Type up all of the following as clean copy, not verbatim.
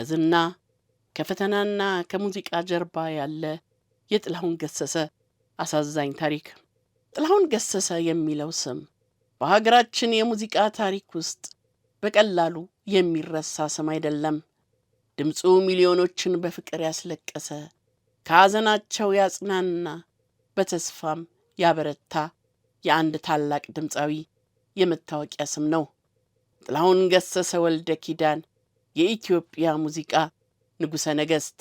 ከዝና ከፈተናና ከሙዚቃ ጀርባ ያለ የጥላሁን ገሰሰ አሳዛኝ ታሪክ። ጥላሁን ገሰሰ የሚለው ስም በሀገራችን የሙዚቃ ታሪክ ውስጥ በቀላሉ የሚረሳ ስም አይደለም። ድምፁ ሚሊዮኖችን በፍቅር ያስለቀሰ፣ ከሐዘናቸው ያጽናና፣ በተስፋም ያበረታ የአንድ ታላቅ ድምፃዊ የመታወቂያ ስም ነው። ጥላሁን ገሰሰ ወልደ ኪዳን የኢትዮጵያ ሙዚቃ ንጉሠ ነገሥት።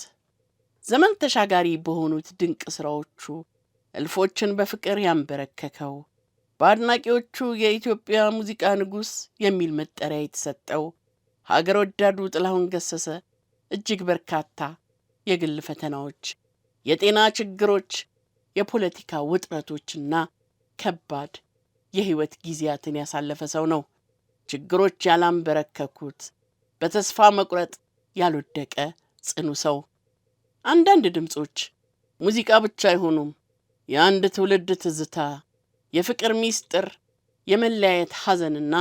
ዘመን ተሻጋሪ በሆኑት ድንቅ ሥራዎቹ እልፎችን በፍቅር ያንበረከከው፣ በአድናቂዎቹ የኢትዮጵያ ሙዚቃ ንጉሥ የሚል መጠሪያ የተሰጠው ሀገር ወዳዱ ጥላሁን ገሰሰ እጅግ በርካታ የግል ፈተናዎች፣ የጤና ችግሮች፣ የፖለቲካ ውጥረቶችና ከባድ የሕይወት ጊዜያትን ያሳለፈ ሰው ነው። ችግሮች ያላንበረከኩት፣ በተስፋ መቁረጥ ያልወደቀ ጽኑ ሰው። አንዳንድ ድምፆች ሙዚቃ ብቻ አይሆኑም፣ የአንድ ትውልድ ትዝታ፣ የፍቅር ሚስጥር፣ የመለያየት ሐዘንና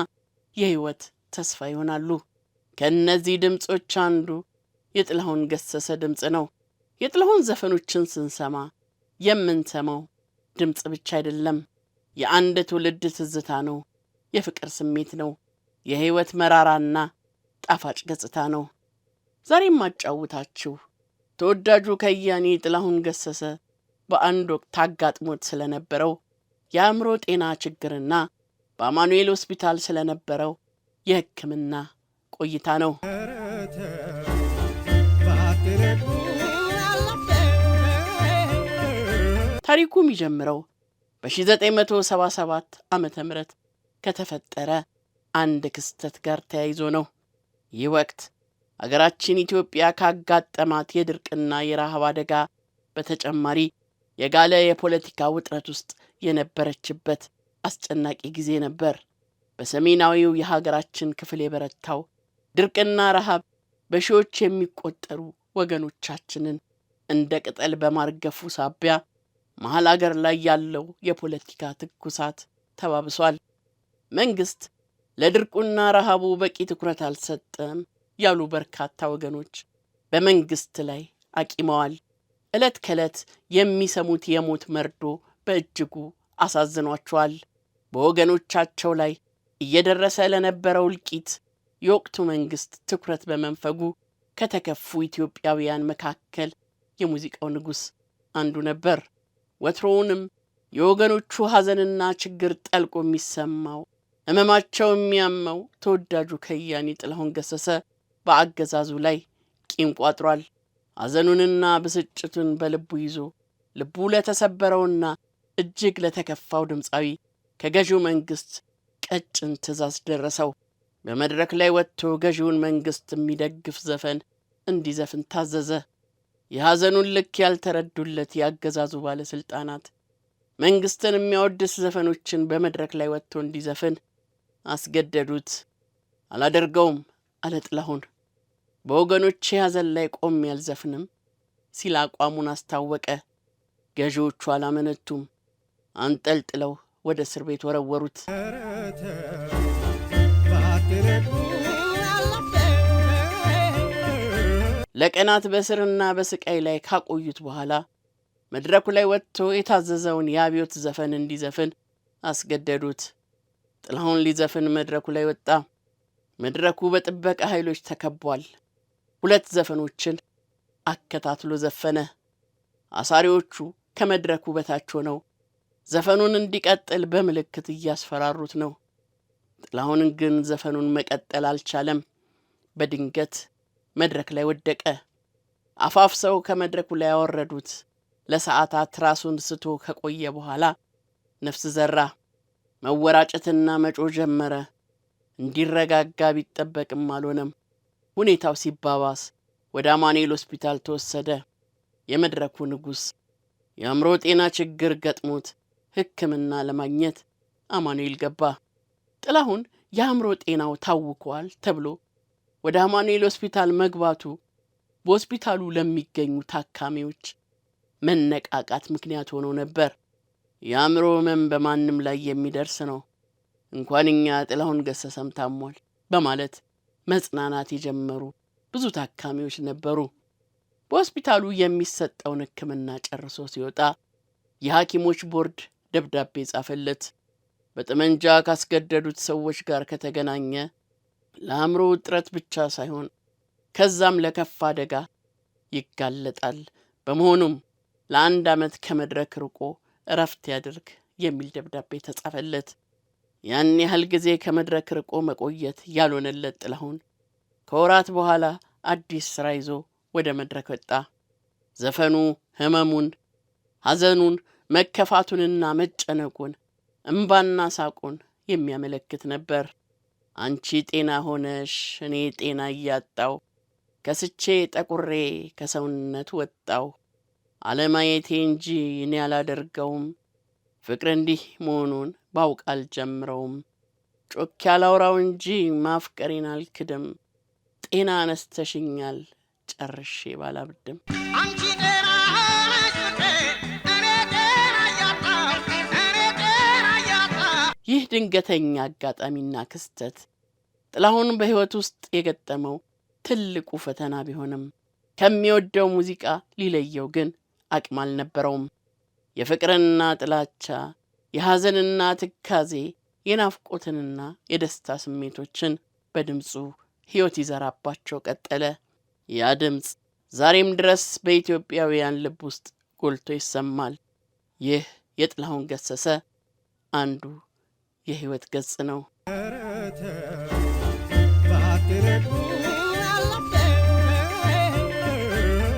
የሕይወት ተስፋ ይሆናሉ። ከእነዚህ ድምፆች አንዱ የጥላሁን ገሰሰ ድምፅ ነው። የጥላሁን ዘፈኖችን ስንሰማ የምንሰማው ድምፅ ብቻ አይደለም፣ የአንድ ትውልድ ትዝታ ነው፣ የፍቅር ስሜት ነው፣ የሕይወት መራራና ጣፋጭ ገጽታ ነው። ዛሬም ማጫውታችሁ ተወዳጁ ከያኒ ጥላሁን ገሰሰ በአንድ ወቅት አጋጥሞት ስለነበረው የአእምሮ ጤና ችግርና በአማኑኤል ሆስፒታል ስለነበረው የሕክምና ቆይታ ነው። ታሪኩ የሚጀምረው በ1977 ዓመተ ምህረት ከተፈጠረ አንድ ክስተት ጋር ተያይዞ ነው። ይህ ወቅት አገራችን ኢትዮጵያ ካጋጠማት የድርቅና የረሃብ አደጋ በተጨማሪ የጋለ የፖለቲካ ውጥረት ውስጥ የነበረችበት አስጨናቂ ጊዜ ነበር። በሰሜናዊው የሀገራችን ክፍል የበረታው ድርቅና ረሃብ በሺዎች የሚቆጠሩ ወገኖቻችንን እንደ ቅጠል በማርገፉ ሳቢያ መሀል አገር ላይ ያለው የፖለቲካ ትኩሳት ተባብሷል። መንግስት ለድርቁና ረሃቡ በቂ ትኩረት አልሰጠም ያሉ በርካታ ወገኖች በመንግስት ላይ አቂመዋል። ዕለት ከዕለት የሚሰሙት የሞት መርዶ በእጅጉ አሳዝኗቸዋል። በወገኖቻቸው ላይ እየደረሰ ለነበረው እልቂት የወቅቱ መንግስት ትኩረት በመንፈጉ ከተከፉ ኢትዮጵያውያን መካከል የሙዚቃው ንጉሥ አንዱ ነበር። ወትሮውንም የወገኖቹ ሐዘንና ችግር ጠልቆ የሚሰማው፣ ሕመማቸው የሚያመው ተወዳጁ ከያኒ ጥላሁን ገሰሰ በአገዛዙ ላይ ቂም ቋጥሯል። ሐዘኑንና ብስጭቱን በልቡ ይዞ ልቡ ለተሰበረውና እጅግ ለተከፋው ድምፃዊ ከገዢው መንግስት ቀጭን ትእዛዝ ደረሰው። በመድረክ ላይ ወጥቶ ገዢውን መንግስት የሚደግፍ ዘፈን እንዲዘፍን ታዘዘ። የሐዘኑን ልክ ያልተረዱለት ያገዛዙ ባለሥልጣናት መንግስትን የሚያወድስ ዘፈኖችን በመድረክ ላይ ወጥቶ እንዲዘፍን አስገደዱት። አላደርገውም አለ ጥላሁን። በወገኖቼ ሐዘን ላይ ቆሜ አልዘፍንም ሲል አቋሙን አስታወቀ። ገዢዎቹ አላመነቱም። አንጠልጥለው ወደ እስር ቤት ወረወሩት። ለቀናት በእስርና በስቃይ ላይ ካቆዩት በኋላ መድረኩ ላይ ወጥቶ የታዘዘውን የአብዮት ዘፈን እንዲዘፍን አስገደዱት። ጥላሁን ሊዘፍን መድረኩ ላይ ወጣ። መድረኩ በጥበቃ ኃይሎች ተከቧል። 2 ዘፈኖችን አከታትሎ ዘፈነ። አሳሪዎቹ ከመድረኩ በታች ሆነው ዘፈኑን እንዲቀጥል በምልክት እያስፈራሩት ነው። ጥላሁን ግን ዘፈኑን መቀጠል አልቻለም። በድንገት መድረክ ላይ ወደቀ። አፋፍሰው ከመድረኩ ላይ ያወረዱት። ለሰዓታት ራሱን ስቶ ከቆየ በኋላ ነፍስ ዘራ። መወራጨትና መጮህ ጀመረ። እንዲረጋጋ ቢጠበቅም አልሆነም። ሁኔታው ሲባባስ ወደ አማኑኤል ሆስፒታል ተወሰደ። የመድረኩ ንጉሥ የአእምሮ ጤና ችግር ገጥሞት ሕክምና ለማግኘት አማኑኤል ገባ። ጥላሁን የአእምሮ ጤናው ታውኳል ተብሎ ወደ አማኑኤል ሆስፒታል መግባቱ በሆስፒታሉ ለሚገኙ ታካሚዎች መነቃቃት ምክንያት ሆኖ ነበር። የአእምሮ ሕመም በማንም ላይ የሚደርስ ነው፣ እንኳን እኛ ጥላሁን ገሰሰም ታሟል በማለት መጽናናት የጀመሩ ብዙ ታካሚዎች ነበሩ። በሆስፒታሉ የሚሰጠውን ሕክምና ጨርሶ ሲወጣ የሐኪሞች ቦርድ ደብዳቤ ጻፈለት። በጠመንጃ ካስገደዱት ሰዎች ጋር ከተገናኘ ለአእምሮ ውጥረት ብቻ ሳይሆን ከዛም ለከፋ አደጋ ይጋለጣል። በመሆኑም ለ1 ዓመት ከመድረክ ርቆ እረፍት ያድርግ የሚል ደብዳቤ ተጻፈለት። ያን ያህል ጊዜ ከመድረክ ርቆ መቆየት ያልሆነለት ጥላሁን ከወራት በኋላ አዲስ ስራ ይዞ ወደ መድረክ ወጣ። ዘፈኑ ህመሙን፣ ሐዘኑን፣ መከፋቱንና መጨነቁን፣ እምባና ሳቁን የሚያመለክት ነበር። አንቺ ጤና ሆነሽ እኔ ጤና እያጣው፣ ከስቼ ጠቁሬ ከሰውነት ወጣው፣ አለማየቴ እንጂ እኔ አላደርገውም፣ ፍቅር እንዲህ መሆኑን ባውቅ አልጀምረውም፣ ጮክ ያላውራው እንጂ ማፍቀሬን አልክድም፣ ጤና አነስተሽኛል ጨርሼ ባላብድም። ይህ ድንገተኛ አጋጣሚና ክስተት ጥላሁን በሕይወት ውስጥ የገጠመው ትልቁ ፈተና ቢሆንም ከሚወደው ሙዚቃ ሊለየው ግን አቅም አልነበረውም። የፍቅርና ጥላቻ፣ የሐዘንና ትካዜ፣ የናፍቆትንና የደስታ ስሜቶችን በድምፁ ሕይወት ይዘራባቸው ቀጠለ። ያ ድምፅ ዛሬም ድረስ በኢትዮጵያውያን ልብ ውስጥ ጎልቶ ይሰማል። ይህ የጥላሁን ገሰሰ አንዱ የሕይወት ገጽ ነው።